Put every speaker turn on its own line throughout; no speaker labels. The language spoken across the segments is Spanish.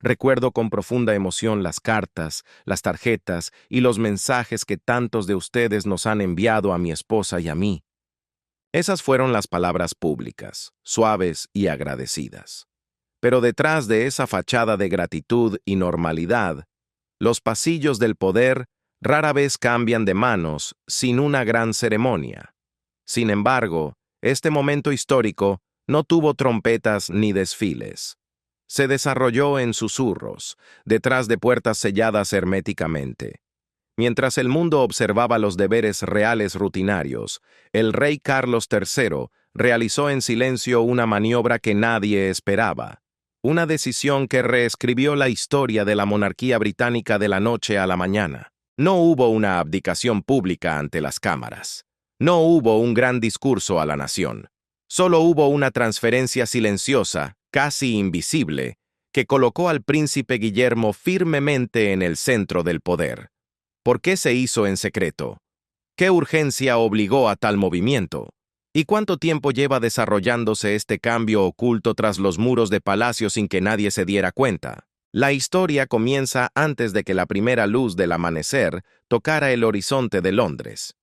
Recuerdo con profunda emoción las cartas, las tarjetas y los mensajes que tantos de ustedes nos han enviado a mi esposa y a mí. Esas fueron las palabras públicas, suaves y agradecidas. Pero detrás de esa fachada de gratitud y normalidad, los pasillos del poder rara vez cambian de manos sin una gran ceremonia. Sin embargo, este momento histórico no tuvo trompetas ni desfiles. Se desarrolló en susurros, detrás de puertas selladas herméticamente. Mientras el mundo observaba los deberes reales rutinarios, el rey Carlos III realizó en silencio una maniobra que nadie esperaba. Una decisión que reescribió la historia de la monarquía británica de la noche a la mañana. No hubo una abdicación pública ante las cámaras. No hubo un gran discurso a la nación. Solo hubo una transferencia silenciosa, casi invisible, que colocó al príncipe Guillermo firmemente en el centro del poder. ¿Por qué se hizo en secreto? ¿Qué urgencia obligó a tal movimiento? ¿Y cuánto tiempo lleva desarrollándose este cambio oculto tras los muros de palacio sin que nadie se diera cuenta? La historia comienza antes de que la primera luz del amanecer tocara el horizonte de Londres.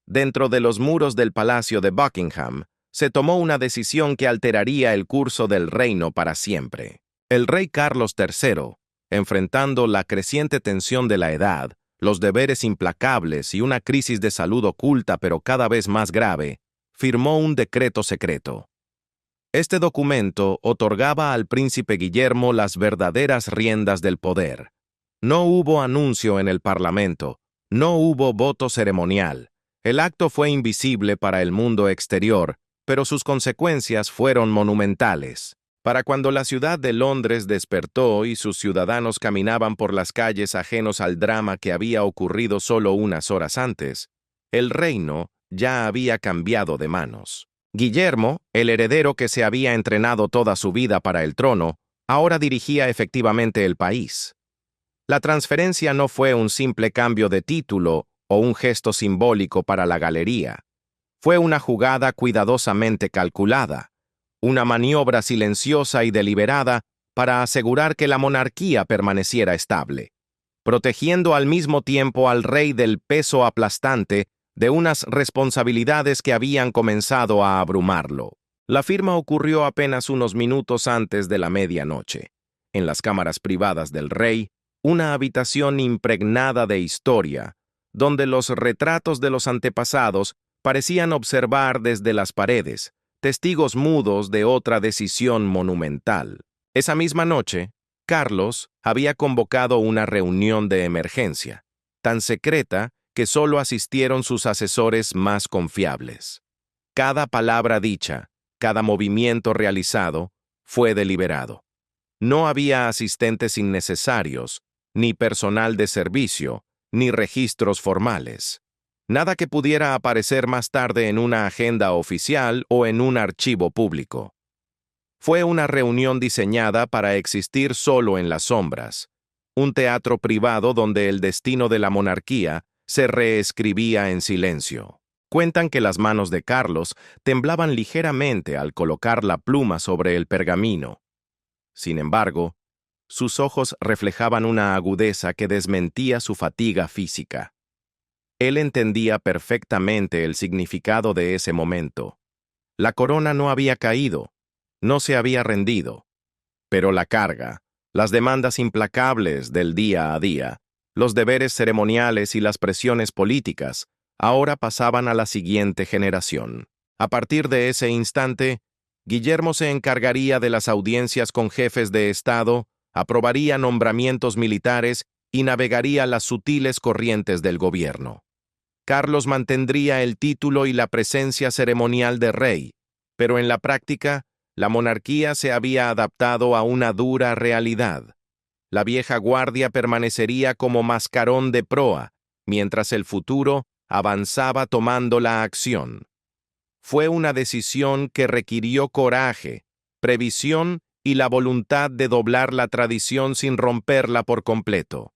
Dentro de los muros del Palacio de Buckingham, se tomó una decisión que alteraría el curso del reino para siempre. El rey Carlos III, enfrentando la creciente tensión de la edad, los deberes implacables y una crisis de salud oculta pero cada vez más grave, firmó un decreto secreto. Este documento otorgaba al príncipe Guillermo las verdaderas riendas del poder. No hubo anuncio en el Parlamento, no hubo voto ceremonial. El acto fue invisible para el mundo exterior, pero sus consecuencias fueron monumentales. Para cuando la ciudad de Londres despertó y sus ciudadanos caminaban por las calles ajenos al drama que había ocurrido solo unas horas antes, el reino ya había cambiado de manos. Guillermo, el heredero que se había entrenado toda su vida para el trono, ahora dirigía efectivamente el país. La transferencia no fue un simple cambio de título o un gesto simbólico para la galería. Fue una jugada cuidadosamente calculada, una maniobra silenciosa y deliberada para asegurar que la monarquía permaneciera estable, protegiendo al mismo tiempo al rey del peso aplastante de unas responsabilidades que habían comenzado a abrumarlo. La firma ocurrió apenas unos minutos antes de la medianoche. En las cámaras privadas del rey, una habitación impregnada de historia, donde los retratos de los antepasados parecían observar desde las paredes, testigos mudos de otra decisión monumental. Esa misma noche, Carlos había convocado una reunión de emergencia, tan secreta que solo asistieron sus asesores más confiables. Cada palabra dicha, cada movimiento realizado, fue deliberado. No había asistentes innecesarios, ni personal de servicio, ni registros formales. Nada que pudiera aparecer más tarde en una agenda oficial o en un archivo público. Fue una reunión diseñada para existir solo en las sombras, un teatro privado donde el destino de la monarquía se reescribía en silencio. Cuentan que las manos de Carlos temblaban ligeramente al colocar la pluma sobre el pergamino. Sin embargo, sus ojos reflejaban una agudeza que desmentía su fatiga física. Él entendía perfectamente el significado de ese momento. La corona no había caído, no se había rendido, pero la carga, las demandas implacables del día a día, los deberes ceremoniales y las presiones políticas ahora pasaban a la siguiente generación. A partir de ese instante, Guillermo se encargaría de las audiencias con jefes de Estado, aprobaría nombramientos militares y navegaría las sutiles corrientes del gobierno. Carlos mantendría el título y la presencia ceremonial de rey, pero en la práctica, la monarquía se había adaptado a una dura realidad. La vieja guardia permanecería como mascarón de proa, mientras el futuro avanzaba tomando la acción. Fue una decisión que requirió coraje, previsión y la voluntad de doblar la tradición sin romperla por completo.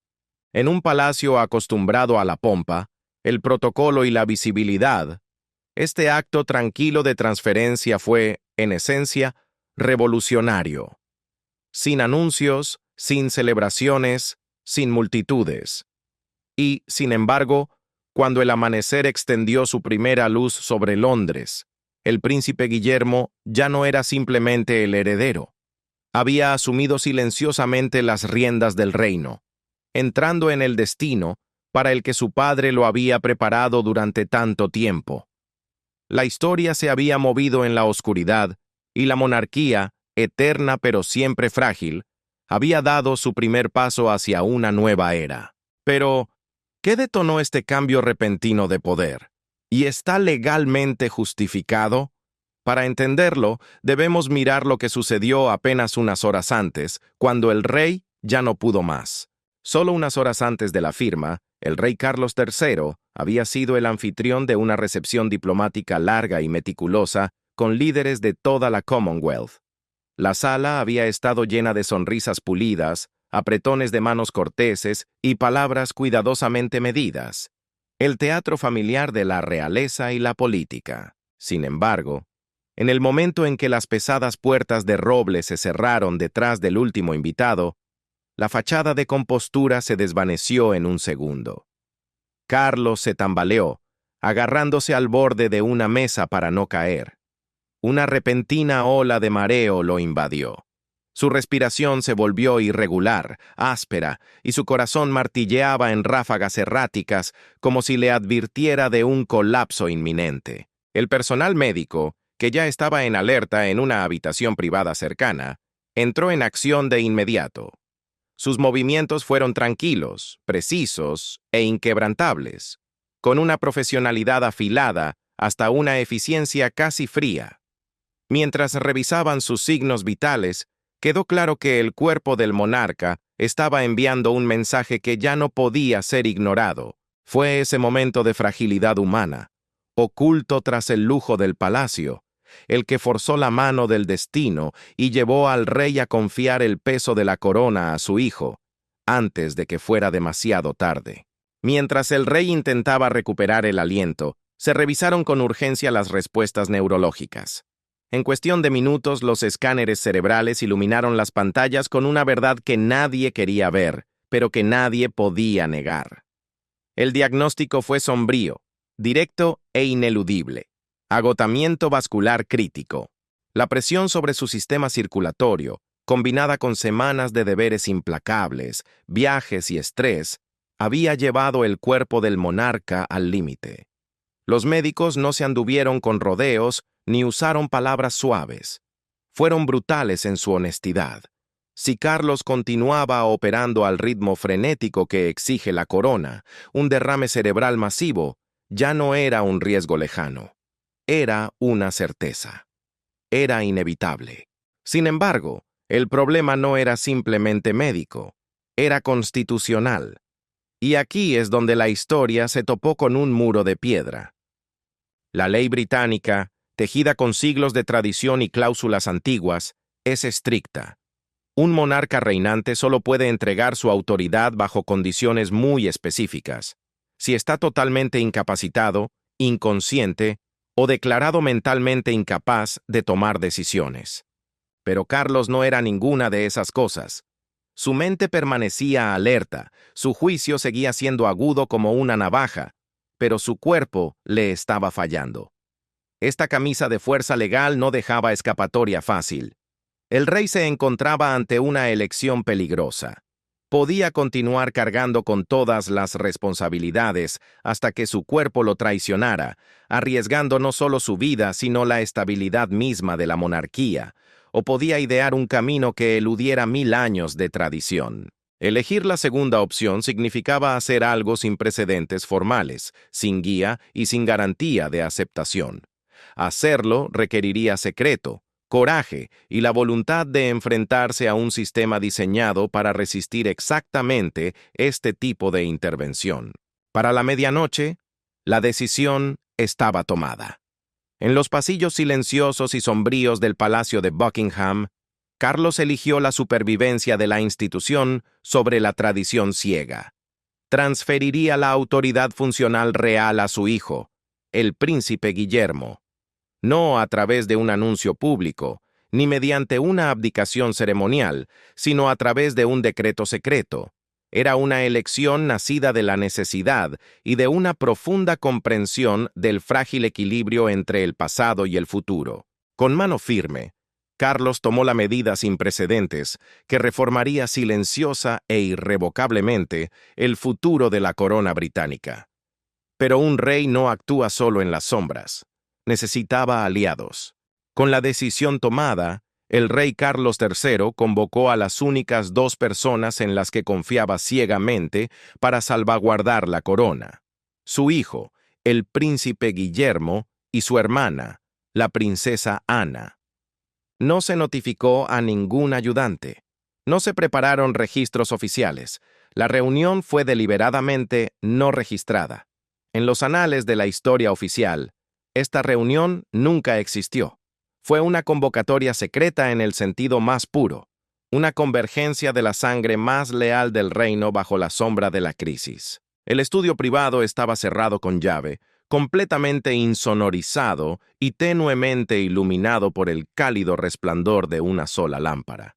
En un palacio acostumbrado a la pompa, el protocolo y la visibilidad, este acto tranquilo de transferencia fue, en esencia, revolucionario. Sin anuncios, sin celebraciones, sin multitudes. Y, sin embargo, cuando el amanecer extendió su primera luz sobre Londres, el príncipe Guillermo ya no era simplemente el heredero. Había asumido silenciosamente las riendas del reino, entrando en el destino para el que su padre lo había preparado durante tanto tiempo. La historia se había movido en la oscuridad y la monarquía, eterna pero siempre frágil, había dado su primer paso hacia una nueva era. Pero, ¿qué detonó este cambio repentino de poder? ¿Y está legalmente justificado? Para entenderlo, debemos mirar lo que sucedió apenas unas horas antes, cuando el rey ya no pudo más. Solo unas horas antes de la firma, el rey Carlos III había sido el anfitrión de una recepción diplomática larga y meticulosa con líderes de toda la Commonwealth. La sala había estado llena de sonrisas pulidas, apretones de manos corteses y palabras cuidadosamente medidas. El teatro familiar de la realeza y la política. Sin embargo, en el momento en que las pesadas puertas de roble se cerraron detrás del último invitado, la fachada de compostura se desvaneció en un segundo. Carlos se tambaleó, agarrándose al borde de una mesa para no caer. Una repentina ola de mareo lo invadió. Su respiración se volvió irregular, áspera, y su corazón martilleaba en ráfagas erráticas como si le advirtiera de un colapso inminente. El personal médico, que ya estaba en alerta en una habitación privada cercana, entró en acción de inmediato. Sus movimientos fueron tranquilos, precisos e inquebrantables, con una profesionalidad afilada hasta una eficiencia casi fría. Mientras revisaban sus signos vitales, quedó claro que el cuerpo del monarca estaba enviando un mensaje que ya no podía ser ignorado. Fue ese momento de fragilidad humana, oculto tras el lujo del palacio, el que forzó la mano del destino y llevó al rey a confiar el peso de la corona a su hijo, antes de que fuera demasiado tarde. Mientras el rey intentaba recuperar el aliento, se revisaron con urgencia las respuestas neurológicas. En cuestión de minutos, los escáneres cerebrales iluminaron las pantallas con una verdad que nadie quería ver, pero que nadie podía negar. El diagnóstico fue sombrío, directo e ineludible. Agotamiento vascular crítico. La presión sobre su sistema circulatorio, combinada con semanas de deberes implacables, viajes y estrés, había llevado el cuerpo del monarca al límite. Los médicos no se anduvieron con rodeos ni usaron palabras suaves. Fueron brutales en su honestidad. Si Carlos continuaba operando al ritmo frenético que exige la corona, un derrame cerebral masivo ya no era un riesgo lejano. Era una certeza. Era inevitable. Sin embargo, el problema no era simplemente médico, era constitucional. Y aquí es donde la historia se topó con un muro de piedra. La ley británica, tejida con siglos de tradición y cláusulas antiguas, es estricta. Un monarca reinante solo puede entregar su autoridad bajo condiciones muy específicas. Si está totalmente incapacitado, inconsciente o declarado mentalmente incapaz de tomar decisiones. Pero Carlos no era ninguna de esas cosas. Su mente permanecía alerta, su juicio seguía siendo agudo como una navaja, pero su cuerpo le estaba fallando. Esta camisa de fuerza legal no dejaba escapatoria fácil. El rey se encontraba ante una elección peligrosa. Podía continuar cargando con todas las responsabilidades hasta que su cuerpo lo traicionara, arriesgando no solo su vida, sino la estabilidad misma de la monarquía, o podía idear un camino que eludiera 1000 años de tradición. Elegir la segunda opción significaba hacer algo sin precedentes formales, sin guía y sin garantía de aceptación. Hacerlo requeriría secreto, coraje y la voluntad de enfrentarse a un sistema diseñado para resistir exactamente este tipo de intervención. Para la medianoche, la decisión estaba tomada. En los pasillos silenciosos y sombríos del Palacio de Buckingham, Carlos eligió la supervivencia de la institución sobre la tradición ciega. Transferiría la autoridad funcional real a su hijo, el príncipe Guillermo. No a través de un anuncio público, ni mediante una abdicación ceremonial, sino a través de un decreto secreto. Era una elección nacida de la necesidad y de una profunda comprensión del frágil equilibrio entre el pasado y el futuro. Con mano firme, Carlos tomó la medida sin precedentes que reformaría silenciosa e irrevocablemente el futuro de la corona británica. Pero un rey no actúa solo en las sombras. Necesitaba aliados. Con la decisión tomada, el rey Carlos III convocó a las únicas dos personas en las que confiaba ciegamente para salvaguardar la corona: su hijo, el príncipe Guillermo, y su hermana, la princesa Ana. No se notificó a ningún ayudante. No se prepararon registros oficiales. La reunión fue deliberadamente no registrada. En los anales de la historia oficial, esta reunión nunca existió. Fue una convocatoria secreta en el sentido más puro, una convergencia de la sangre más leal del reino bajo la sombra de la crisis. El estudio privado estaba cerrado con llave, completamente insonorizado y tenuemente iluminado por el cálido resplandor de una sola lámpara.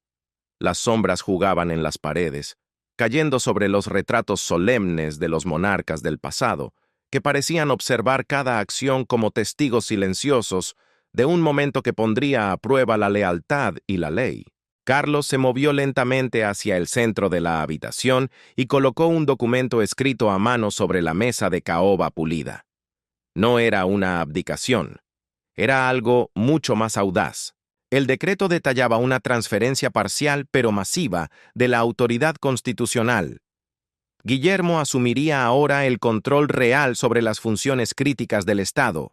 Las sombras jugaban en las paredes, cayendo sobre los retratos solemnes de los monarcas del pasado, que parecían observar cada acción como testigos silenciosos de un momento que pondría a prueba la lealtad y la ley. Carlos se movió lentamente hacia el centro de la habitación y colocó un documento escrito a mano sobre la mesa de caoba pulida. No era una abdicación, era algo mucho más audaz. El decreto detallaba una transferencia parcial pero masiva de la autoridad constitucional. Guillermo asumiría ahora el control real sobre las funciones críticas del Estado: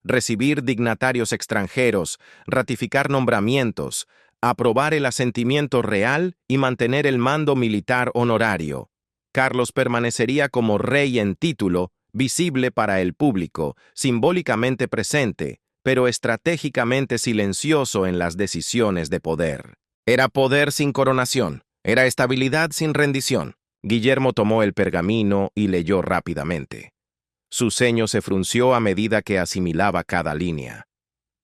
recibir dignatarios extranjeros, ratificar nombramientos, aprobar el asentimiento real y mantener el mando militar honorario. Carlos permanecería como rey en título, visible para el público, simbólicamente presente, pero estratégicamente silencioso en las decisiones de poder. Era poder sin coronación, era estabilidad sin rendición. Guillermo tomó el pergamino y leyó rápidamente. Su ceño se frunció a medida que asimilaba cada línea.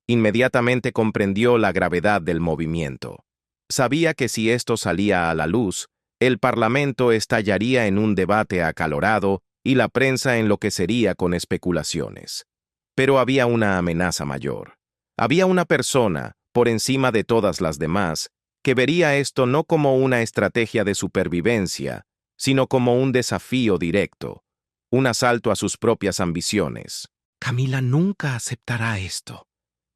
Inmediatamente comprendió la gravedad del movimiento. Sabía que si esto salía a la luz, el Parlamento estallaría en un debate acalorado y la prensa enloquecería con especulaciones. Pero había una amenaza mayor. Había una persona, por encima de todas las demás, que vería esto no como una estrategia de supervivencia, sino como un desafío directo, un asalto a sus propias ambiciones. «Camila nunca aceptará esto»,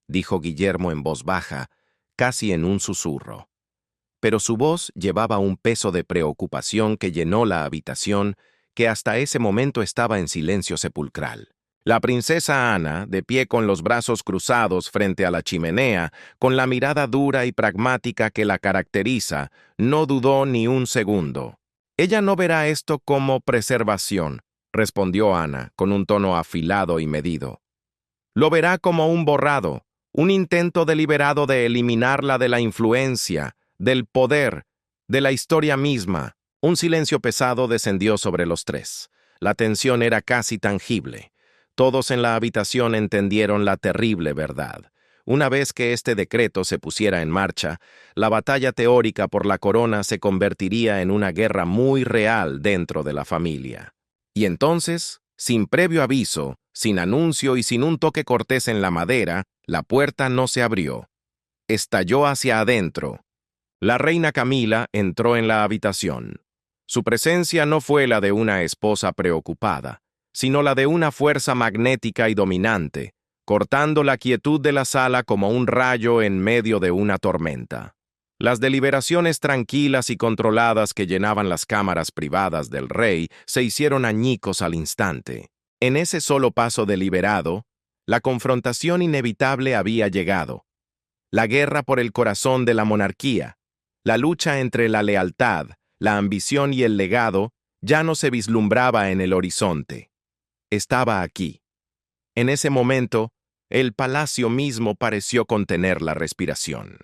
dijo Guillermo en voz baja, casi en un susurro. Pero su voz llevaba un peso de preocupación que llenó la habitación, que hasta ese momento estaba en silencio sepulcral. La princesa Ana, de pie con los brazos cruzados frente a la chimenea, con la mirada dura y pragmática que la caracteriza, no dudó ni un segundo. «Ella no verá esto como preservación», respondió Ana, con un tono afilado y medido. «Lo verá como un borrado, un intento deliberado de eliminarla de la influencia, del poder, de la historia misma». Un silencio pesado descendió sobre los tres. La tensión era casi tangible. Todos en la habitación entendieron la terrible verdad. Una vez que este decreto se pusiera en marcha, la batalla teórica por la corona se convertiría en una guerra muy real dentro de la familia. Y entonces, sin previo aviso, sin anuncio y sin un toque cortés en la madera, la puerta no se abrió. Estalló hacia adentro. La reina Camila entró en la habitación. Su presencia no fue la de una esposa preocupada, sino la de una fuerza magnética y dominante, cortando la quietud de la sala como un rayo en medio de una tormenta. Las deliberaciones tranquilas y controladas que llenaban las cámaras privadas del rey se hicieron añicos al instante. En ese solo paso deliberado, la confrontación inevitable había llegado. La guerra por el corazón de la monarquía, la lucha entre la lealtad, la ambición y el legado, ya no se vislumbraba en el horizonte. Estaba aquí. En ese momento, el palacio mismo pareció contener la respiración.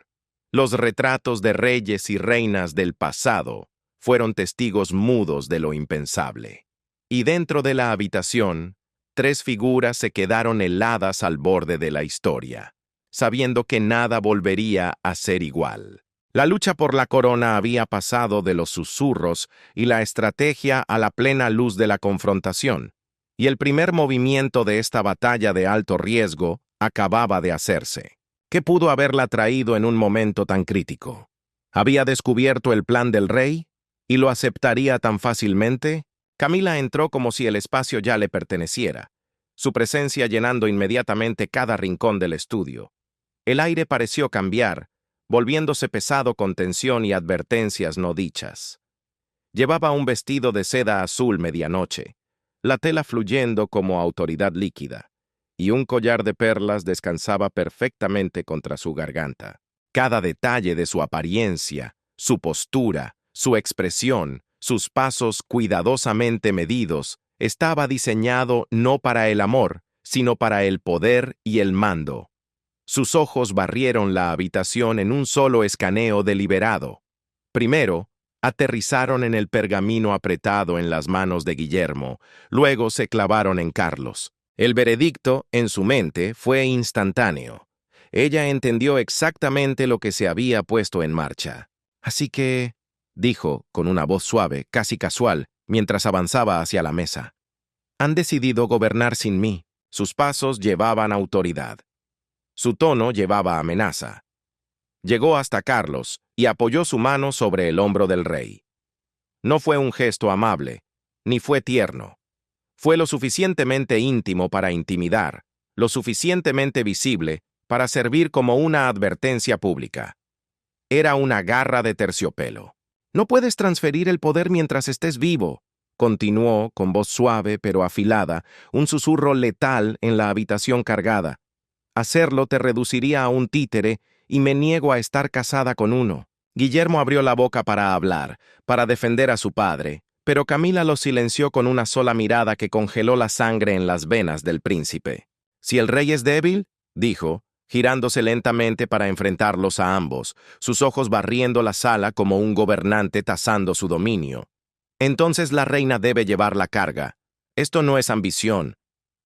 Los retratos de reyes y reinas del pasado fueron testigos mudos de lo impensable. Y dentro de la habitación, tres figuras se quedaron heladas al borde de la historia. sabiendo que nada volvería a ser igual. La lucha por la corona había pasado de los susurros y la estrategia a la plena luz de la confrontación, y el primer movimiento de esta batalla de alto riesgo acababa de hacerse. ¿Qué pudo haberla traído en un momento tan crítico? ¿Había descubierto el plan del rey y lo aceptaría tan fácilmente? Camila entró como si el espacio ya le perteneciera, su presencia llenando inmediatamente cada rincón del estudio. El aire pareció cambiar, volviéndose pesado con tensión y advertencias no dichas. Llevaba un vestido de seda azul medianoche, la tela fluyendo como autoridad líquida, y un collar de perlas descansaba perfectamente contra su garganta. Cada detalle de su apariencia, su postura, su expresión, sus pasos cuidadosamente medidos, estaba diseñado no para el amor, sino para el poder y el mando. Sus ojos barrieron la habitación en un solo escaneo deliberado. Primero, aterrizaron en el pergamino apretado en las manos de Guillermo, luego se clavaron en Carlos. El veredicto, en su mente, fue instantáneo. Ella entendió exactamente lo que se había puesto en marcha. Así que, dijo, con una voz suave, casi casual, mientras avanzaba hacia la mesa, han decidido gobernar sin mí. Sus pasos llevaban autoridad. Su tono llevaba amenaza. Llegó hasta Carlos y apoyó su mano sobre el hombro del rey. No fue un gesto amable, ni fue tierno. Fue lo suficientemente íntimo para intimidar, lo suficientemente visible para servir como una advertencia pública. Era una garra de terciopelo. No puedes transferir el poder mientras estés vivo, continuó con voz suave pero afilada, un susurro letal en la habitación cargada. Hacerlo te reduciría a un títere y me niego a estar casada con uno. Guillermo abrió la boca para hablar, para defender a su padre, pero Camila lo silenció con una sola mirada que congeló la sangre en las venas del príncipe. Si el rey es débil, dijo, girándose lentamente para enfrentarlos a ambos, sus ojos barriendo la sala como un gobernante tasando su dominio. Entonces la reina debe llevar la carga. Esto no es ambición,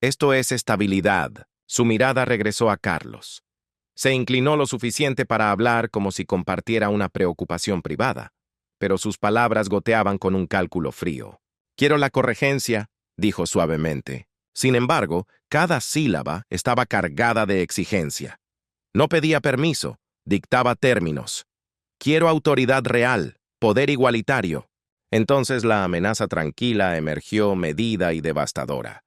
esto es estabilidad. Su mirada regresó a Carlos. Se inclinó lo suficiente para hablar como si compartiera una preocupación privada, pero sus palabras goteaban con un cálculo frío. Quiero la corregencia, dijo suavemente. Sin embargo, cada sílaba estaba cargada de exigencia. No pedía permiso, dictaba términos. Quiero autoridad real, poder igualitario. Entonces la amenaza tranquila emergió medida y devastadora.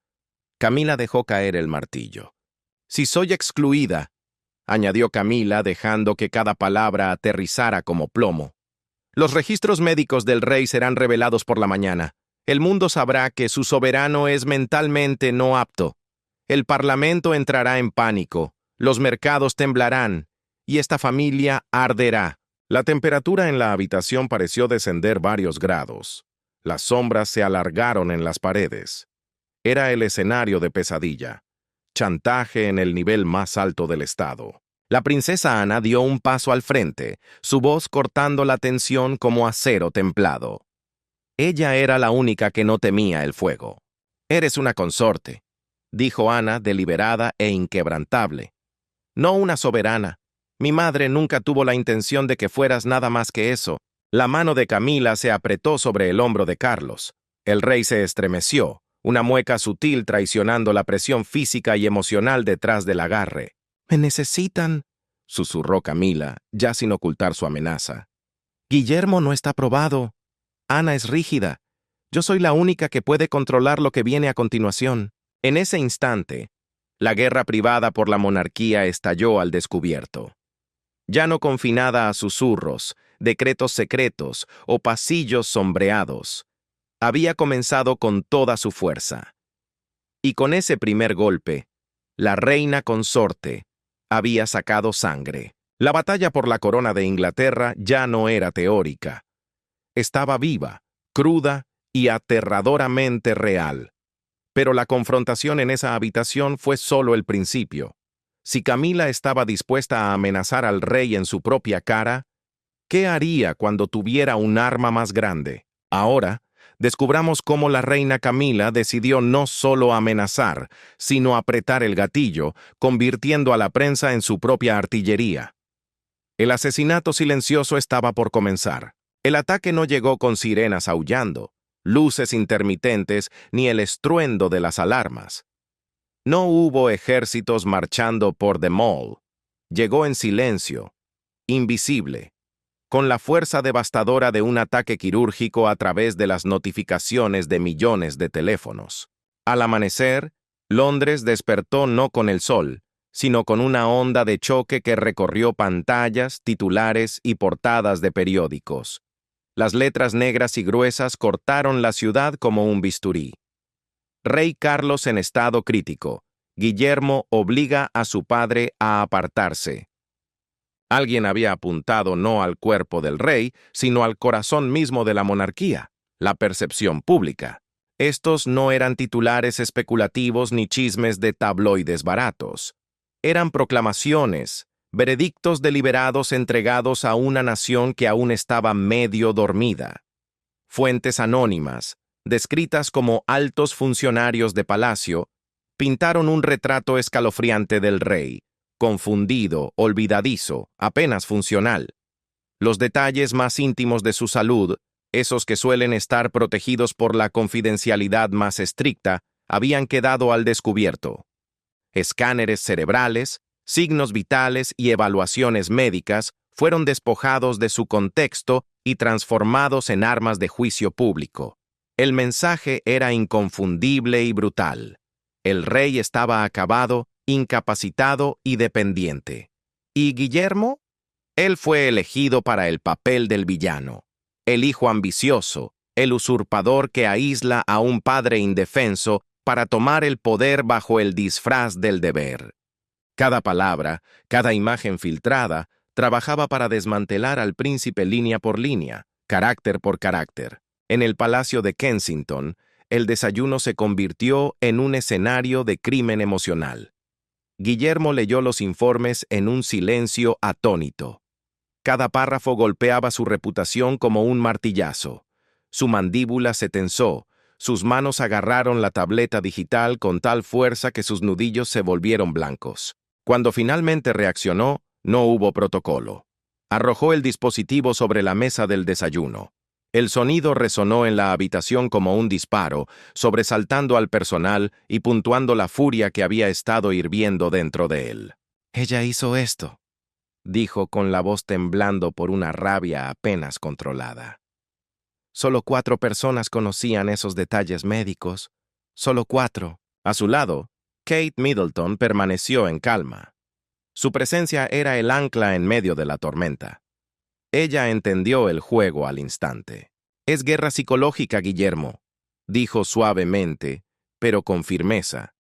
Camila dejó caer el martillo. Si soy excluida, añadió Camila, dejando que cada palabra aterrizara como plomo. Los registros médicos del rey serán revelados por la mañana. El mundo sabrá que su soberano es mentalmente no apto. El parlamento entrará en pánico, los mercados temblarán, y esta familia arderá. La temperatura en la habitación pareció descender varios grados. Las sombras se alargaron en las paredes. Era el escenario de pesadilla. Chantaje en el nivel más alto del estado. La princesa Ana dio un paso al frente, su voz cortando la tensión como acero templado. Ella era la única que no temía el fuego. Eres una consorte, dijo Ana, deliberada e inquebrantable. No una soberana. Mi madre nunca tuvo la intención de que fueras nada más que eso. La mano de Camila se apretó sobre el hombro de Carlos. El rey se estremeció, una mueca sutil traicionando la presión física y emocional detrás del agarre. «Me necesitan», susurró Camila, ya sin ocultar su amenaza. «Guillermo no está probado. Ana es rígida. Yo soy la única que puede controlar lo que viene a continuación». En ese instante, la guerra privada por la monarquía estalló al descubierto. Ya no confinada a susurros, decretos secretos o pasillos sombreados, había comenzado con toda su fuerza. Y con ese primer golpe, la reina consorte había sacado sangre. La batalla por la corona de Inglaterra ya no era teórica. Estaba viva, cruda y aterradoramente real. Pero la confrontación en esa habitación fue solo el principio. Si Camila estaba dispuesta a amenazar al rey en su propia cara, ¿qué haría cuando tuviera un arma más grande? Ahora, descubramos cómo la reina Camila decidió no solo amenazar, sino apretar el gatillo, convirtiendo a la prensa en su propia artillería. El asesinato silencioso estaba por comenzar. El ataque no llegó con sirenas aullando, luces intermitentes ni el estruendo de las alarmas. No hubo ejércitos marchando por The Mall. Llegó en silencio, invisible, con la fuerza devastadora de un ataque quirúrgico a través de las notificaciones de millones de teléfonos. Al amanecer, Londres despertó no con el sol, sino con una onda de choque que recorrió pantallas, titulares y portadas de periódicos. Las letras negras y gruesas cortaron la ciudad como un bisturí. Rey Carlos en estado crítico. Guillermo obliga a su padre a apartarse. Alguien había apuntado no al cuerpo del rey, sino al corazón mismo de la monarquía, la percepción pública. Estos no eran titulares especulativos ni chismes de tabloides baratos. Eran proclamaciones, veredictos deliberados entregados a una nación que aún estaba medio dormida. Fuentes anónimas, descritas como altos funcionarios de palacio, pintaron un retrato escalofriante del rey, confundido, olvidadizo, apenas funcional. Los detalles más íntimos de su salud, esos que suelen estar protegidos por la confidencialidad más estricta, habían quedado al descubierto. Escáneres cerebrales, signos vitales y evaluaciones médicas fueron despojados de su contexto y transformados en armas de juicio público. El mensaje era inconfundible y brutal. El rey estaba acabado, incapacitado y dependiente. ¿Y Guillermo? Él fue elegido para el papel del villano, el hijo ambicioso, el usurpador que aísla a un padre indefenso para tomar el poder bajo el disfraz del deber. Cada palabra, cada imagen filtrada, trabajaba para desmantelar al príncipe línea por línea, carácter por carácter. En el Palacio de Kensington, el desayuno se convirtió en un escenario de crimen emocional. Guillermo leyó los informes en un silencio atónito. Cada párrafo golpeaba su reputación como un martillazo. Su mandíbula se tensó, sus manos agarraron la tableta digital con tal fuerza que sus nudillos se volvieron blancos. Cuando finalmente reaccionó, no hubo protocolo. Arrojó el dispositivo sobre la mesa del desayuno. El sonido resonó en la habitación como un disparo, sobresaltando al personal y puntuando la furia que había estado hirviendo dentro de él. «Ella hizo esto», dijo con la voz temblando por una rabia apenas controlada. Solo 4 personas conocían esos detalles médicos. Solo 4. A su lado, Kate Middleton permaneció en calma. Su presencia era el ancla en medio de la tormenta. Ella entendió el juego al instante. «Es guerra psicológica, Guillermo», dijo suavemente, pero con firmeza.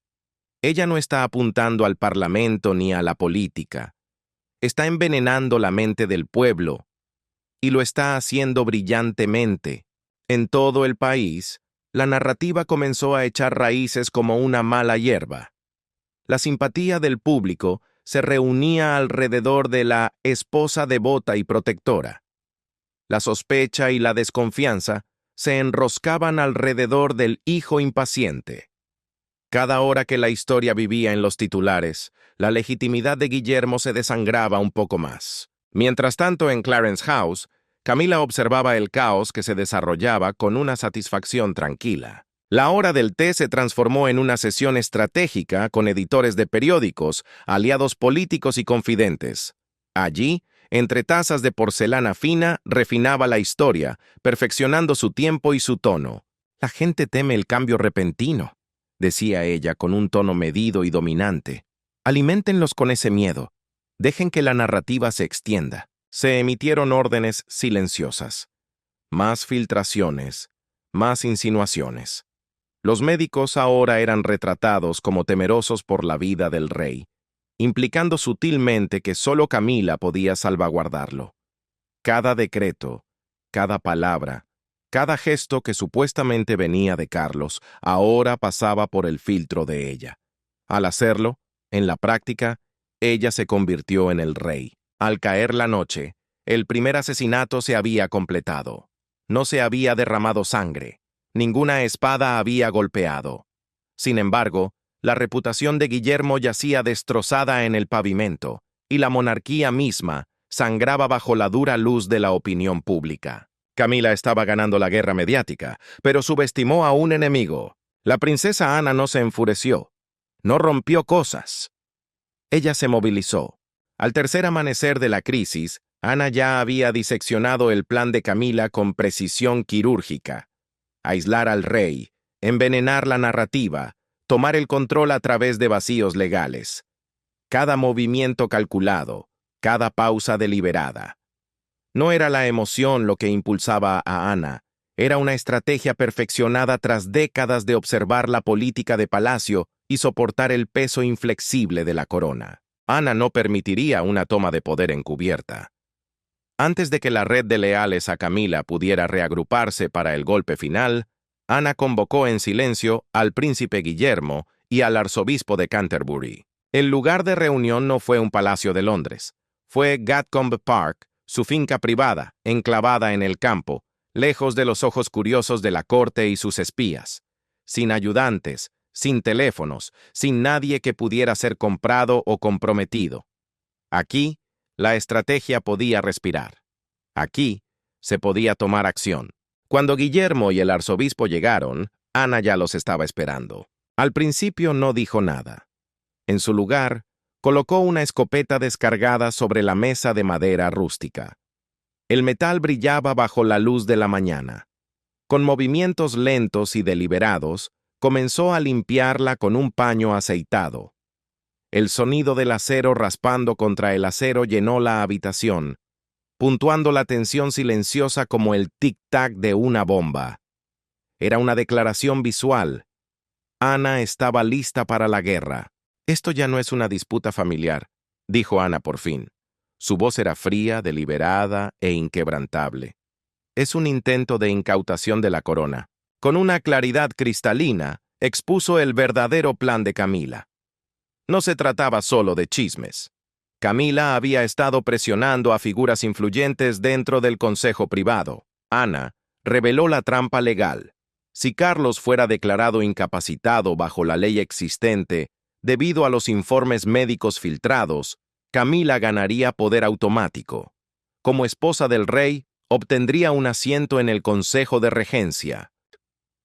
«Ella no está apuntando al parlamento ni a la política. Está envenenando la mente del pueblo, y lo está haciendo brillantemente. En todo el país, la narrativa comenzó a echar raíces como una mala hierba. La simpatía del público se reunía alrededor de la esposa devota y protectora. La sospecha y la desconfianza se enroscaban alrededor del hijo impaciente. Cada hora que la historia vivía en los titulares, la legitimidad de Guillermo se desangraba un poco más. Mientras tanto, en Clarence House, Camila observaba el caos que se desarrollaba con una satisfacción tranquila. La hora del té se transformó en una sesión estratégica con editores de periódicos, aliados políticos y confidentes. Allí, entre tazas de porcelana fina, refinaba la historia, perfeccionando su tiempo y su tono. «La gente teme el cambio repentino», decía ella con un tono medido y dominante. «Aliméntenlos con ese miedo. Dejen que la narrativa se extienda». Se emitieron órdenes silenciosas. Más filtraciones, más insinuaciones. Los médicos ahora eran retratados como temerosos por la vida del rey, implicando sutilmente que solo Camila podía salvaguardarlo. Cada decreto, cada palabra, cada gesto que supuestamente venía de Carlos, ahora pasaba por el filtro de ella. Al hacerlo, en la práctica, ella se convirtió en el rey. Al caer la noche, el primer asesinato se había completado. No se había derramado sangre. Ninguna espada había golpeado. Sin embargo, la reputación de Guillermo yacía destrozada en el pavimento, y la monarquía misma sangraba bajo la dura luz de la opinión pública. Camila estaba ganando la guerra mediática, pero subestimó a un enemigo. La princesa Ana no se enfureció, no rompió cosas. Ella se movilizó. Al tercer amanecer de la crisis, Ana ya había diseccionado el plan de Camila con precisión quirúrgica. Aislar al rey, envenenar la narrativa, tomar el control a través de vacíos legales. Cada movimiento calculado, cada pausa deliberada. No era la emoción lo que impulsaba a Ana, era una estrategia perfeccionada tras décadas de observar la política de palacio y soportar el peso inflexible de la corona. Ana no permitiría una toma de poder encubierta. Antes de que la red de leales a Camila pudiera reagruparse para el golpe final, Ana convocó en silencio al príncipe Guillermo y al arzobispo de Canterbury. El lugar de reunión no fue un palacio de Londres, fue Gatcombe Park, su finca privada, enclavada en el campo, lejos de los ojos curiosos de la corte y sus espías, sin ayudantes, sin teléfonos, sin nadie que pudiera ser comprado o comprometido. Aquí, la estrategia podía respirar. Aquí, se podía tomar acción. Cuando Guillermo y el arzobispo llegaron, Ana ya los estaba esperando. Al principio no dijo nada. En su lugar, colocó una escopeta descargada sobre la mesa de madera rústica. El metal brillaba bajo la luz de la mañana. Con movimientos lentos y deliberados, comenzó a limpiarla con un paño aceitado. El sonido del acero raspando contra el acero llenó la habitación, puntuando la tensión silenciosa como el tic-tac de una bomba. Era una declaración visual. Ana estaba lista para la guerra. «Esto ya no es una disputa familiar», dijo Ana por fin. Su voz era fría, deliberada e inquebrantable. «Es un intento de incautación de la corona». Con una claridad cristalina, expuso el verdadero plan de Camila. No se trataba solo de chismes. Camila había estado presionando a figuras influyentes dentro del consejo privado. Ana reveló la trampa legal. Si Carlos fuera declarado incapacitado bajo la ley existente, debido a los informes médicos filtrados, Camila ganaría poder automático. Como esposa del rey, obtendría un asiento en el Consejo de Regencia.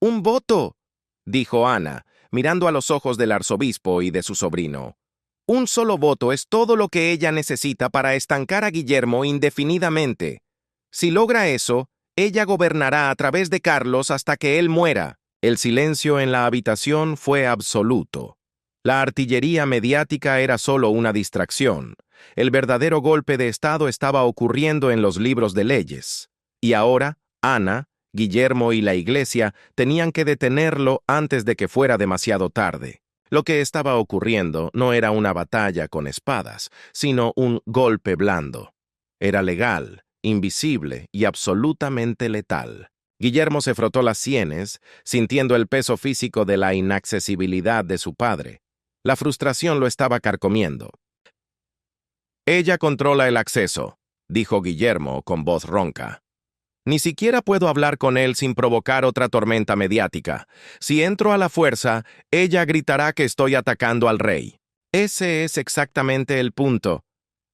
«¡Un voto!», dijo Ana, mirando a los ojos del arzobispo y de su sobrino. «Un solo voto es todo lo que ella necesita para estancar a Guillermo indefinidamente. Si logra eso, ella gobernará a través de Carlos hasta que él muera». El silencio en la habitación fue absoluto. La artillería mediática era solo una distracción. El verdadero golpe de Estado estaba ocurriendo en los libros de leyes. Y ahora, Ana, Guillermo y la Iglesia tenían que detenerlo antes de que fuera demasiado tarde. Lo que estaba ocurriendo no era una batalla con espadas, sino un golpe blando. Era legal, invisible y absolutamente letal. Guillermo se frotó las sienes, sintiendo el peso físico de la inaccesibilidad de su padre. La frustración lo estaba carcomiendo. «Ella controla el acceso», dijo Guillermo con voz ronca. «Ni siquiera puedo hablar con él sin provocar otra tormenta mediática. Si entro a la fuerza, ella gritará que estoy atacando al rey». «Ese es exactamente el punto»,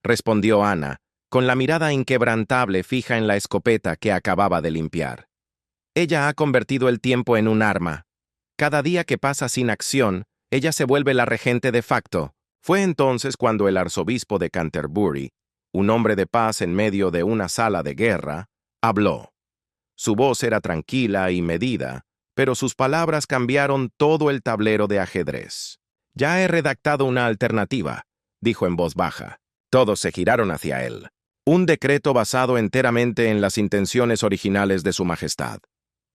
respondió Ana, con la mirada inquebrantable fija en la escopeta que acababa de limpiar. «Ella ha convertido el tiempo en un arma. Cada día que pasa sin acción, ella se vuelve la regente de facto». Fue entonces cuando el arzobispo de Canterbury, un hombre de paz en medio de una sala de guerra, habló. Su voz era tranquila y medida, pero sus palabras cambiaron todo el tablero de ajedrez. «Ya he redactado una alternativa», dijo en voz baja. Todos se giraron hacia él. «Un decreto basado enteramente en las intenciones originales de su majestad.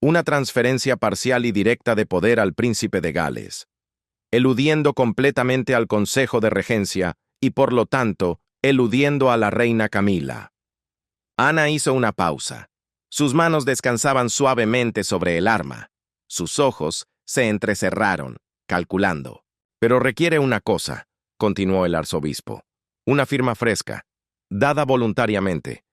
Una transferencia parcial y directa de poder al príncipe de Gales, eludiendo completamente al Consejo de Regencia y, por lo tanto, eludiendo a la reina Camila». Ana hizo una pausa. Sus manos descansaban suavemente sobre el arma. Sus ojos se entrecerraron, calculando. «Pero requiere una cosa», continuó el arzobispo. «Una firma fresca, dada voluntariamente,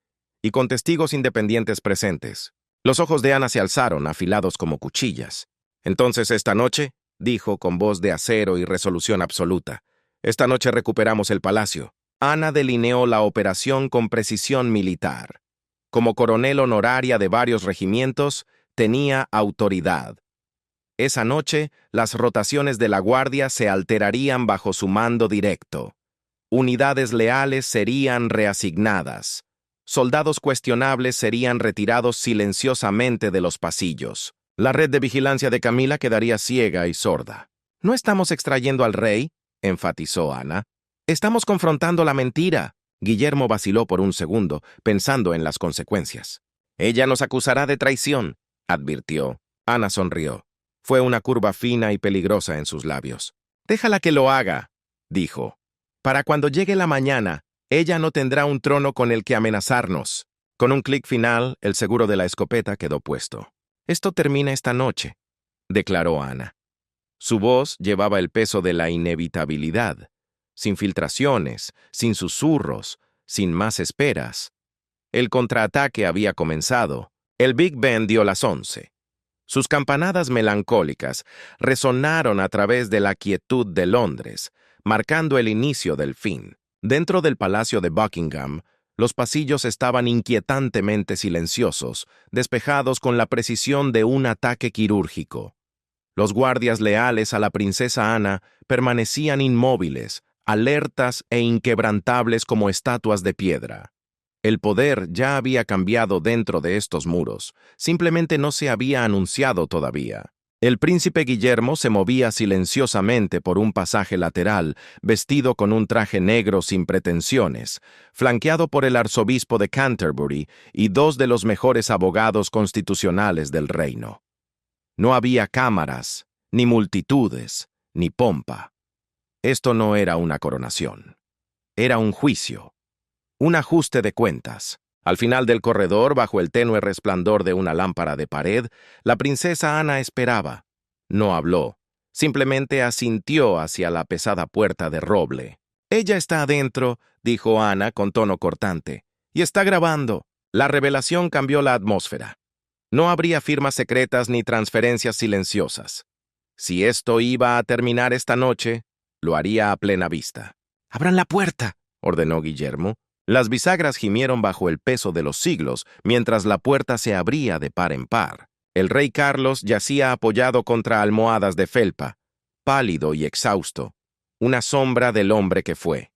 y con testigos independientes presentes. Los ojos de Ana se alzaron, afilados como cuchillas. «Entonces esta noche», dijo con voz de acero y resolución absoluta, «esta noche recuperamos el palacio». Ana delineó la operación con precisión militar. Como coronel honoraria de varios regimientos, tenía autoridad. Esa noche, las rotaciones de la guardia se alterarían bajo su mando directo. Unidades leales serían reasignadas. Soldados cuestionables serían retirados silenciosamente de los pasillos. La red de vigilancia de Camila quedaría ciega y sorda. «No estamos extrayendo al rey», enfatizó Ana. «Estamos confrontando la mentira». Guillermo vaciló por un segundo, pensando en las consecuencias. «Ella nos acusará de traición», advirtió. Ana sonrió. Fue una curva fina y peligrosa en sus labios. «Déjala que lo haga», dijo. «Para cuando llegue la mañana, ella no tendrá un trono con el que amenazarnos». Con un clic final, el seguro de la escopeta quedó puesto. «Esto termina esta noche», declaró Ana. Su voz llevaba el peso de la inevitabilidad. Sin filtraciones, sin susurros, sin más esperas. El contraataque había comenzado. El Big Ben dio las 11. Sus campanadas melancólicas resonaron a través de la quietud de Londres, marcando el inicio del fin. Dentro del Palacio de Buckingham, los pasillos estaban inquietantemente silenciosos, despejados con la precisión de un ataque quirúrgico. Los guardias leales a la princesa Ana permanecían inmóviles, alertas e inquebrantables como estatuas de piedra. El poder ya había cambiado dentro de estos muros, simplemente no se había anunciado todavía. El príncipe Guillermo se movía silenciosamente por un pasaje lateral, vestido con un traje negro sin pretensiones, flanqueado por el arzobispo de Canterbury y dos de los mejores abogados constitucionales del reino. No había cámaras, ni multitudes, ni pompa. Esto no era una coronación. Era un juicio. Un ajuste de cuentas. Al final del corredor, bajo el tenue resplandor de una lámpara de pared, la princesa Ana esperaba. No habló. Simplemente asintió hacia la pesada puerta de roble. «Ella está adentro», dijo Ana con tono cortante, «y está grabando». La revelación cambió la atmósfera. No habría firmas secretas ni transferencias silenciosas. Si esto iba a terminar esta noche, lo haría a plena vista. «Abran la puerta», ordenó Guillermo. Las bisagras gimieron bajo el peso de los siglos, mientras la puerta se abría de par en par. El rey Carlos yacía apoyado contra almohadas de felpa, pálido y exhausto, una sombra del hombre que fue.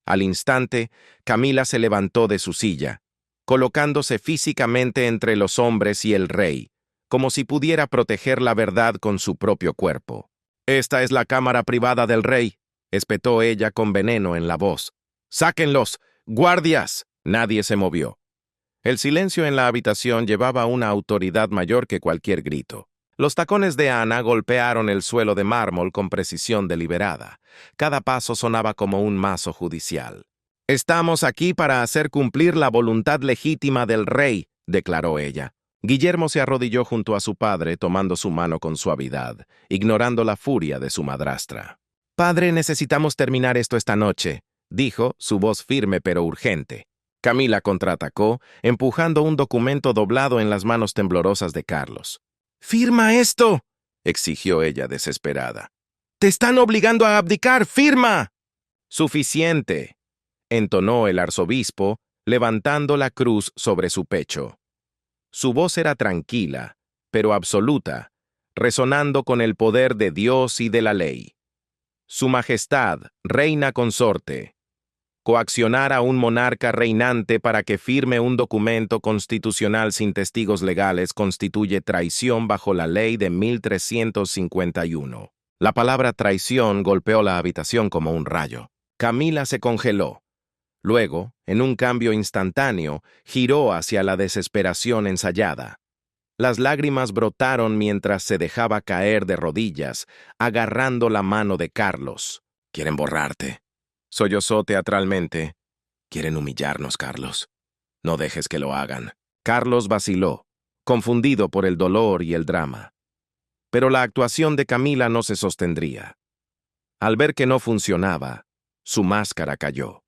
Al instante, Camila se levantó de su silla, colocándose físicamente entre los hombres y el rey, como si pudiera proteger la verdad con su propio cuerpo. «Esta es la cámara privada del rey», espetó ella con veneno en la voz. «¡Sáquenlos! ¡Guardias!». Nadie se movió. El silencio en la habitación llevaba una autoridad mayor que cualquier grito. Los tacones de Ana golpearon el suelo de mármol con precisión deliberada. Cada paso sonaba como un mazo judicial. «Estamos aquí para hacer cumplir la voluntad legítima del rey», declaró ella. Guillermo se arrodilló junto a su padre, tomando su mano con suavidad, ignorando la furia de su madrastra. «Padre, necesitamos terminar esto esta noche», dijo, su voz firme pero urgente. Camila contraatacó, empujando un documento doblado en las manos temblorosas de Carlos. «¡Firma esto!», exigió ella desesperada. «¡Te están obligando a abdicar! ¡Firma!». «Suficiente», entonó el arzobispo, levantando la cruz sobre su pecho. Su voz era tranquila, pero absoluta, resonando con el poder de Dios y de la ley. Su Majestad, reina consorte, coaccionar a un monarca reinante para que firme un documento constitucional sin testigos legales constituye traición bajo la ley de 1351. La palabra traición golpeó la habitación como un rayo. Camila se congeló. Luego, en un cambio instantáneo, giró hacia la desesperación ensayada. Las lágrimas brotaron mientras se dejaba caer de rodillas, agarrando la mano de Carlos. «Quieren borrarte», sollozó teatralmente. «Quieren humillarnos, Carlos. No dejes que lo hagan». Carlos vaciló, confundido por el dolor y el drama. Pero la actuación de Camila no se sostendría. Al ver que no funcionaba, su máscara cayó.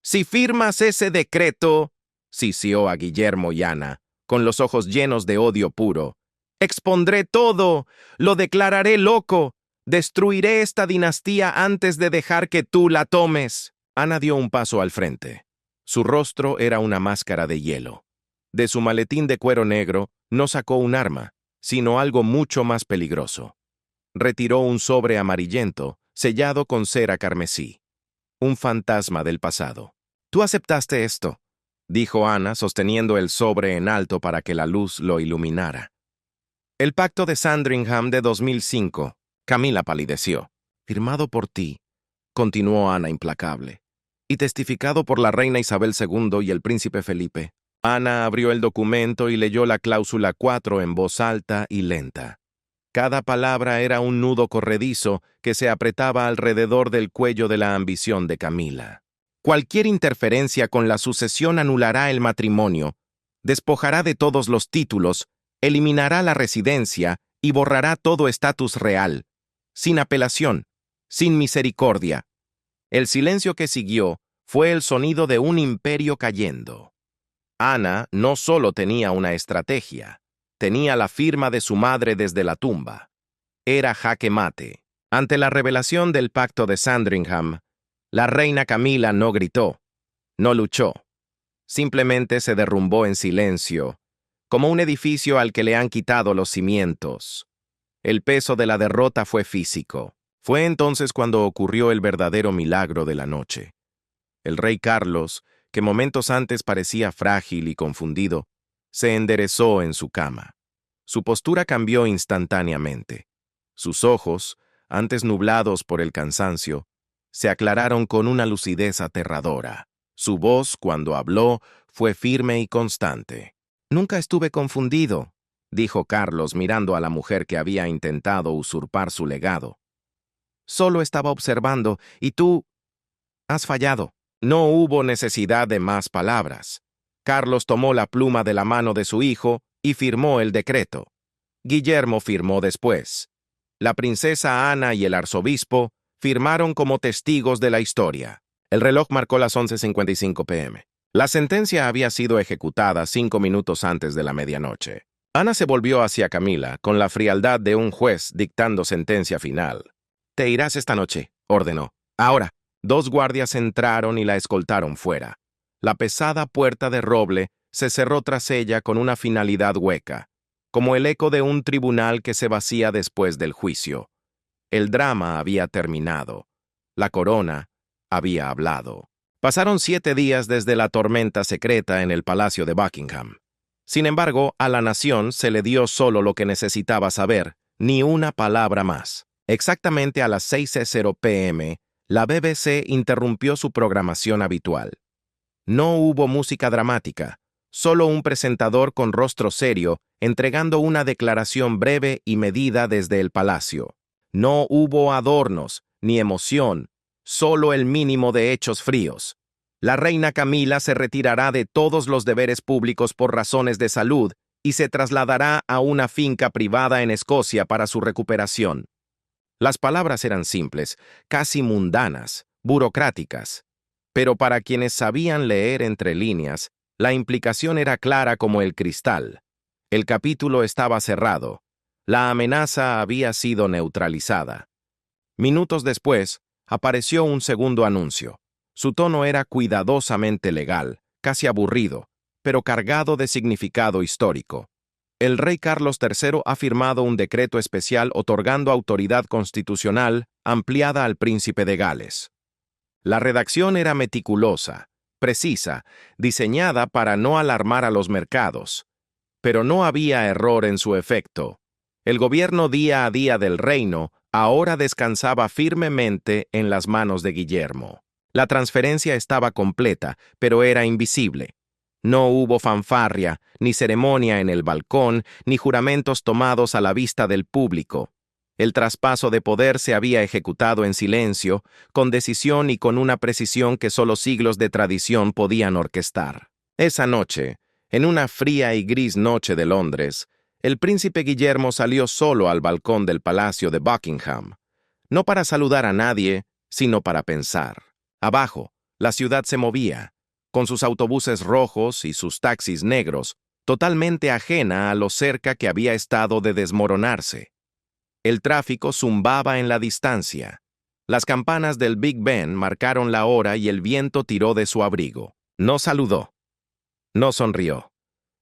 «Si firmas ese decreto», sisió a Guillermo y Ana, con los ojos llenos de odio puro. «Expondré todo, lo declararé loco, destruiré esta dinastía antes de dejar que tú la tomes». Ana dio un paso al frente. Su rostro era una máscara de hielo. De su maletín de cuero negro no sacó un arma, sino algo mucho más peligroso. Retiró un sobre amarillento, sellado con cera carmesí. Un fantasma del pasado. «Tú aceptaste esto», dijo Ana, sosteniendo el sobre en alto para que la luz lo iluminara. «El pacto de Sandringham de 2005. Camila palideció. «Firmado por ti», continuó Ana implacable, «y testificado por la reina Isabel II y el príncipe Felipe». Ana abrió el documento y leyó la cláusula 4 en voz alta y lenta. Cada palabra era un nudo corredizo que se apretaba alrededor del cuello de la ambición de Camila. «Cualquier interferencia con la sucesión anulará el matrimonio, despojará de todos los títulos, eliminará la residencia y borrará todo estatus real, sin apelación, sin misericordia». El silencio que siguió fue el sonido de un imperio cayendo. Ana no solo tenía una estrategia, tenía la firma de su madre desde la tumba. Era jaque mate. Ante la revelación del pacto de Sandringham, la reina Camila no gritó, no luchó. Simplemente se derrumbó en silencio, como un edificio al que le han quitado los cimientos. El peso de la derrota fue físico. Fue entonces cuando ocurrió el verdadero milagro de la noche. El rey Carlos, que momentos antes parecía frágil y confundido, se enderezó en su cama. Su postura cambió instantáneamente. Sus ojos, antes nublados por el cansancio, se aclararon con una lucidez aterradora. Su voz, cuando habló, fue firme y constante. «Nunca estuve confundido», dijo Carlos mirando a la mujer que había intentado usurpar su legado. «Solo estaba observando, y tú has fallado». No hubo necesidad de más palabras. Carlos tomó la pluma de la mano de su hijo y firmó el decreto. Guillermo firmó después. La princesa Ana y el arzobispo firmaron como testigos de la historia. El reloj marcó las 11:55 p.m. La sentencia había sido ejecutada 5 minutos antes de la medianoche. Ana se volvió hacia Camila con la frialdad de un juez dictando sentencia final. «Te irás esta noche», ordenó. «Ahora». 2 guardias entraron y la escoltaron fuera. La pesada puerta de roble se cerró tras ella con una finalidad hueca, como el eco de un tribunal que se vacía después del juicio. El drama había terminado. La corona había hablado. Pasaron 7 días desde la tormenta secreta en el Palacio de Buckingham. Sin embargo, a la nación se le dio solo lo que necesitaba saber, ni una palabra más. Exactamente a las 6:00 p.m., la BBC interrumpió su programación habitual. No hubo música dramática, solo un presentador con rostro serio entregando una declaración breve y medida desde el palacio. No hubo adornos, ni emoción, solo el mínimo de hechos fríos. La reina Camila se retirará de todos los deberes públicos por razones de salud y se trasladará a una finca privada en Escocia para su recuperación. Las palabras eran simples, casi mundanas, burocráticas, pero para quienes sabían leer entre líneas, la implicación era clara como el cristal. El capítulo estaba cerrado. La amenaza había sido neutralizada. Minutos después, apareció un segundo anuncio. Su tono era cuidadosamente legal, casi aburrido, pero cargado de significado histórico. El rey Carlos III ha firmado un decreto especial otorgando autoridad constitucional ampliada al príncipe de Gales. La redacción era meticulosa, precisa, diseñada para no alarmar a los mercados. Pero no había error en su efecto. El gobierno día a día del reino ahora descansaba firmemente en las manos de Guillermo. La transferencia estaba completa, pero era invisible. No hubo fanfarria, ni ceremonia en el balcón, ni juramentos tomados a la vista del público. El traspaso de poder se había ejecutado en silencio, con decisión y con una precisión que solo siglos de tradición podían orquestar. Esa noche, en una fría y gris noche de Londres, el príncipe Guillermo salió solo al balcón del Palacio de Buckingham, no para saludar a nadie, sino para pensar. Abajo, la ciudad se movía, con sus autobuses rojos y sus taxis negros, totalmente ajena a lo cerca que había estado de desmoronarse. El tráfico zumbaba en la distancia. Las campanas del Big Ben marcaron la hora y el viento tiró de su abrigo. No saludó. No sonrió.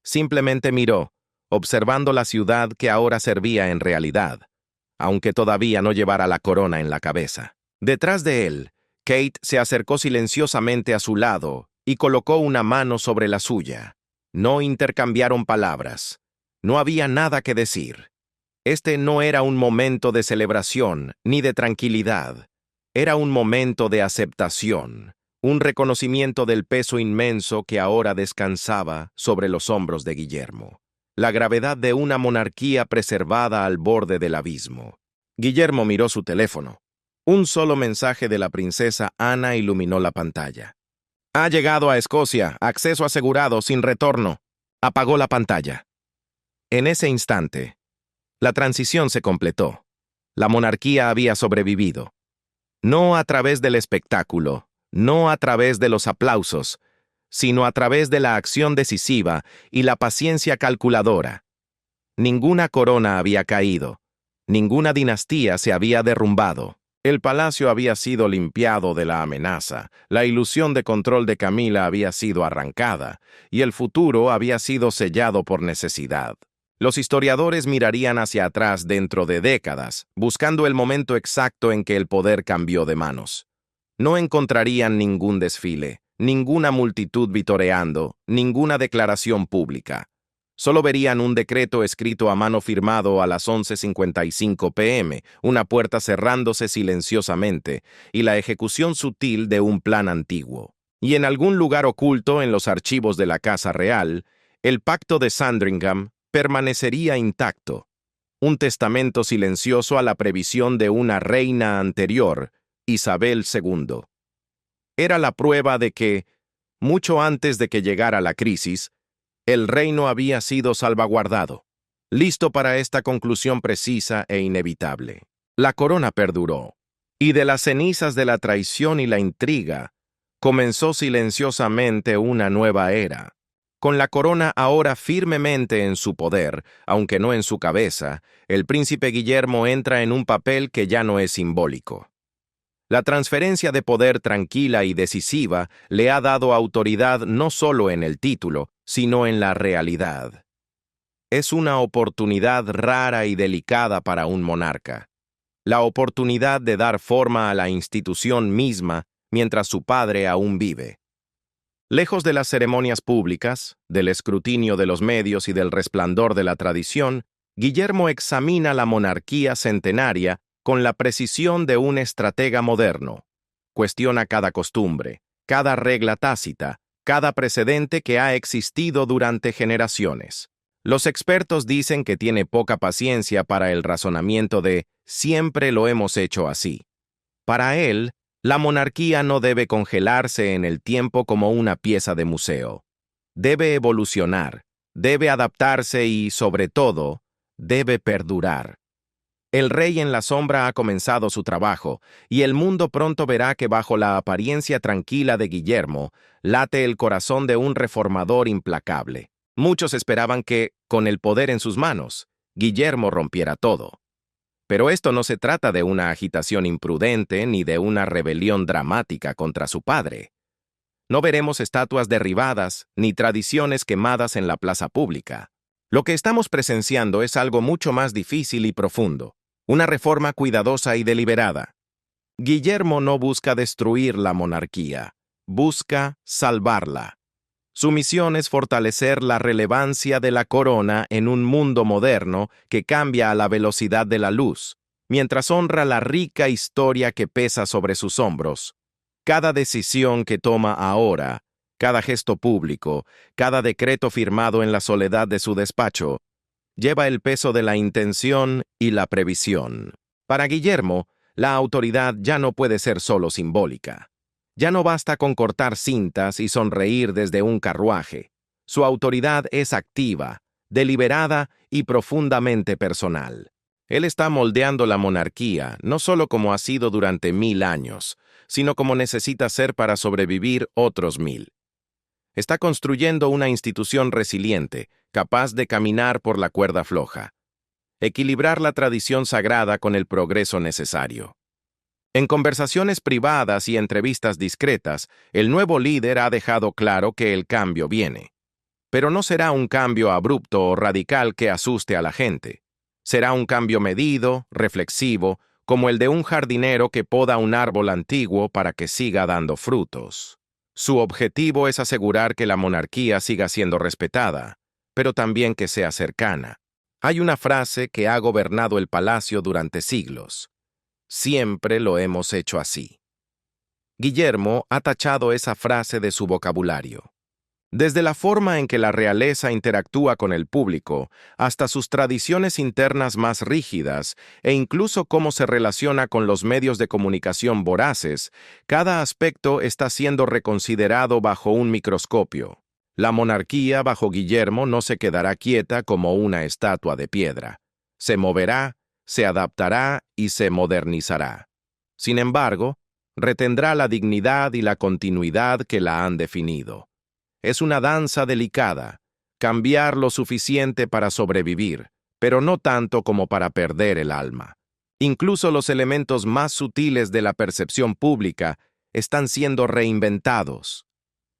Simplemente miró, observando la ciudad que ahora servía en realidad, aunque todavía no llevara la corona en la cabeza. Detrás de él, Kate se acercó silenciosamente a su lado y colocó una mano sobre la suya. No intercambiaron palabras. No había nada que decir. Este no era un momento de celebración ni de tranquilidad. Era un momento de aceptación, un reconocimiento del peso inmenso que ahora descansaba sobre los hombros de Guillermo. La gravedad de una monarquía preservada al borde del abismo. Guillermo miró su teléfono. Un solo mensaje de la princesa Ana iluminó la pantalla. Ha llegado a Escocia, acceso asegurado, sin retorno. Apagó la pantalla. En ese instante, la transición se completó. La monarquía había sobrevivido. No a través del espectáculo, no a través de los aplausos, sino a través de la acción decisiva y la paciencia calculadora. Ninguna corona había caído, ninguna dinastía se había derrumbado. El palacio había sido limpiado de la amenaza, la ilusión de control de Camila había sido arrancada, y el futuro había sido sellado por necesidad. Los historiadores mirarían hacia atrás dentro de décadas, buscando el momento exacto en que el poder cambió de manos. No encontrarían ningún desfile, ninguna multitud vitoreando, ninguna declaración pública. Solo verían un decreto escrito a mano firmado a las 11:55 p.m., una puerta cerrándose silenciosamente, y la ejecución sutil de un plan antiguo. Y en algún lugar oculto en los archivos de la Casa Real, el pacto de Sandringham permanecería intacto, un testamento silencioso a la previsión de una reina anterior, Isabel II. Era la prueba de que, mucho antes de que llegara la crisis, el reino había sido salvaguardado, listo para esta conclusión precisa e inevitable. La corona perduró, y de las cenizas de la traición y la intriga, comenzó silenciosamente una nueva era. Con la corona ahora firmemente en su poder, aunque no en su cabeza, el príncipe Guillermo entra en un papel que ya no es simbólico. La transferencia de poder tranquila y decisiva le ha dado autoridad no solo en el título, sino en la realidad. Es una oportunidad rara y delicada para un monarca. La oportunidad de dar forma a la institución misma mientras su padre aún vive. Lejos de las ceremonias públicas, del escrutinio de los medios y del resplandor de la tradición, Guillermo examina la monarquía centenaria con la precisión de un estratega moderno. Cuestiona cada costumbre, cada regla tácita, cada precedente que ha existido durante generaciones. Los expertos dicen que tiene poca paciencia para el razonamiento de «siempre lo hemos hecho así». Para él, la monarquía no debe congelarse en el tiempo como una pieza de museo. Debe evolucionar, debe adaptarse y, sobre todo, debe perdurar. El rey en la sombra ha comenzado su trabajo, y el mundo pronto verá que bajo la apariencia tranquila de Guillermo, late el corazón de un reformador implacable. Muchos esperaban que, con el poder en sus manos, Guillermo rompiera todo. Pero esto no se trata de una agitación imprudente ni de una rebelión dramática contra su padre. No veremos estatuas derribadas ni tradiciones quemadas en la plaza pública. Lo que estamos presenciando es algo mucho más difícil y profundo. Una reforma cuidadosa y deliberada. Guillermo no busca destruir la monarquía, busca salvarla. Su misión es fortalecer la relevancia de la corona en un mundo moderno que cambia a la velocidad de la luz, mientras honra la rica historia que pesa sobre sus hombros. Cada decisión que toma ahora, cada gesto público, cada decreto firmado en la soledad de su despacho, lleva el peso de la intención y la previsión. Para Guillermo, la autoridad ya no puede ser solo simbólica. Ya no basta con cortar cintas y sonreír desde un carruaje. Su autoridad es activa, deliberada y profundamente personal. Él está moldeando la monarquía, no solo como ha sido durante 1000 años, sino como necesita ser para sobrevivir otros 1000. Está construyendo una institución resiliente, capaz de caminar por la cuerda floja. Equilibrar la tradición sagrada con el progreso necesario. En conversaciones privadas y entrevistas discretas, el nuevo líder ha dejado claro que el cambio viene. Pero no será un cambio abrupto o radical que asuste a la gente. Será un cambio medido, reflexivo, como el de un jardinero que poda un árbol antiguo para que siga dando frutos. Su objetivo es asegurar que la monarquía siga siendo respetada, pero también que sea cercana. Hay una frase que ha gobernado el palacio durante siglos. Siempre lo hemos hecho así. Guillermo ha tachado esa frase de su vocabulario. Desde la forma en que la realeza interactúa con el público, hasta sus tradiciones internas más rígidas, e incluso cómo se relaciona con los medios de comunicación voraces, cada aspecto está siendo reconsiderado bajo un microscopio. La monarquía bajo Guillermo no se quedará quieta como una estatua de piedra. Se moverá, se adaptará y se modernizará. Sin embargo, retendrá la dignidad y la continuidad que la han definido. Es una danza delicada, cambiar lo suficiente para sobrevivir, pero no tanto como para perder el alma. Incluso los elementos más sutiles de la percepción pública están siendo reinventados.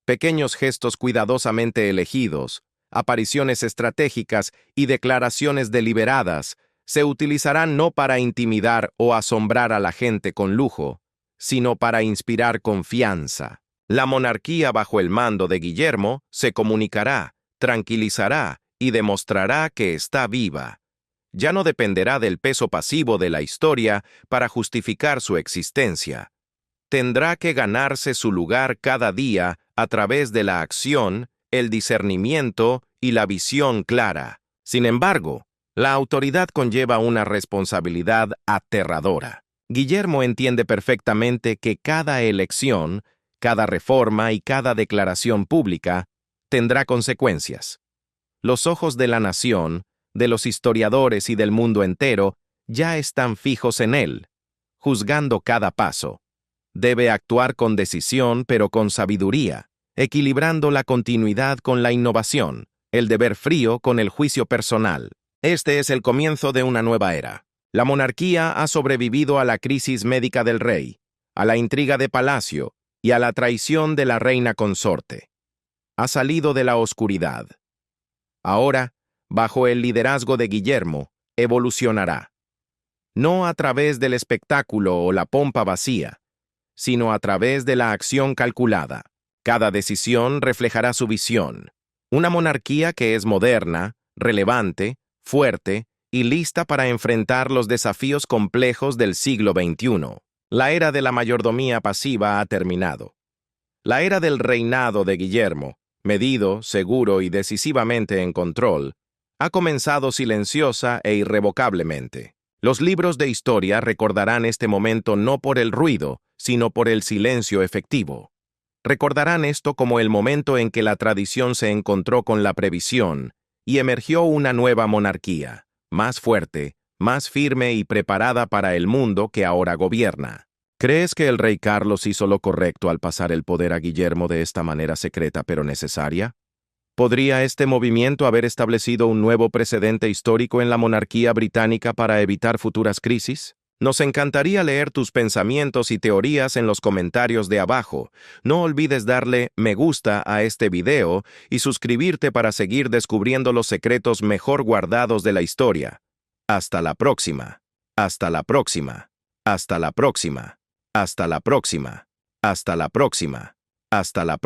Pequeños gestos cuidadosamente elegidos, apariciones estratégicas y declaraciones deliberadas se utilizarán no para intimidar o asombrar a la gente con lujo, sino para inspirar confianza. La monarquía bajo el mando de Guillermo se comunicará, tranquilizará y demostrará que está viva. Ya no dependerá del peso pasivo de la historia para justificar su existencia. Tendrá que ganarse su lugar cada día a través de la acción, el discernimiento y la visión clara. Sin embargo, la autoridad conlleva una responsabilidad aterradora. Guillermo entiende perfectamente que cada elección, cada reforma y cada declaración pública tendrá consecuencias. Los ojos de la nación, de los historiadores y del mundo entero ya están fijos en él, juzgando cada paso. Debe actuar con decisión pero con sabiduría, equilibrando la continuidad con la innovación, el deber frío con el juicio personal. Este es el comienzo de una nueva era. La monarquía ha sobrevivido a la crisis médica del rey, a la intriga de palacio y a la traición de la reina consorte. Ha salido de la oscuridad. Ahora, bajo el liderazgo de Guillermo, evolucionará. No a través del espectáculo o la pompa vacía, sino a través de la acción calculada. Cada decisión reflejará su visión. Una monarquía que es moderna, relevante, fuerte y lista para enfrentar los desafíos complejos del siglo XXI. La era de la mayordomía pasiva ha terminado. La era del reinado de Guillermo, medido, seguro y decisivamente en control, ha comenzado silenciosa e irrevocablemente. Los libros de historia recordarán este momento no por el ruido, sino por el silencio efectivo. Recordarán esto como el momento en que la tradición se encontró con la previsión y emergió una nueva monarquía, más fuerte, más firme y preparada para el mundo que ahora gobierna. ¿Crees que el rey Carlos hizo lo correcto al pasar el poder a Guillermo de esta manera secreta pero necesaria? ¿Podría este movimiento haber establecido un nuevo precedente histórico en la monarquía británica para evitar futuras crisis? Nos encantaría leer tus pensamientos y teorías en los comentarios de abajo. No olvides darle me gusta a este video y suscribirte para seguir descubriendo los secretos mejor guardados de la historia. Hasta la próxima. Hasta la próxima. Hasta la próxima. Hasta la próxima. Hasta la próxima. Hasta la próxima.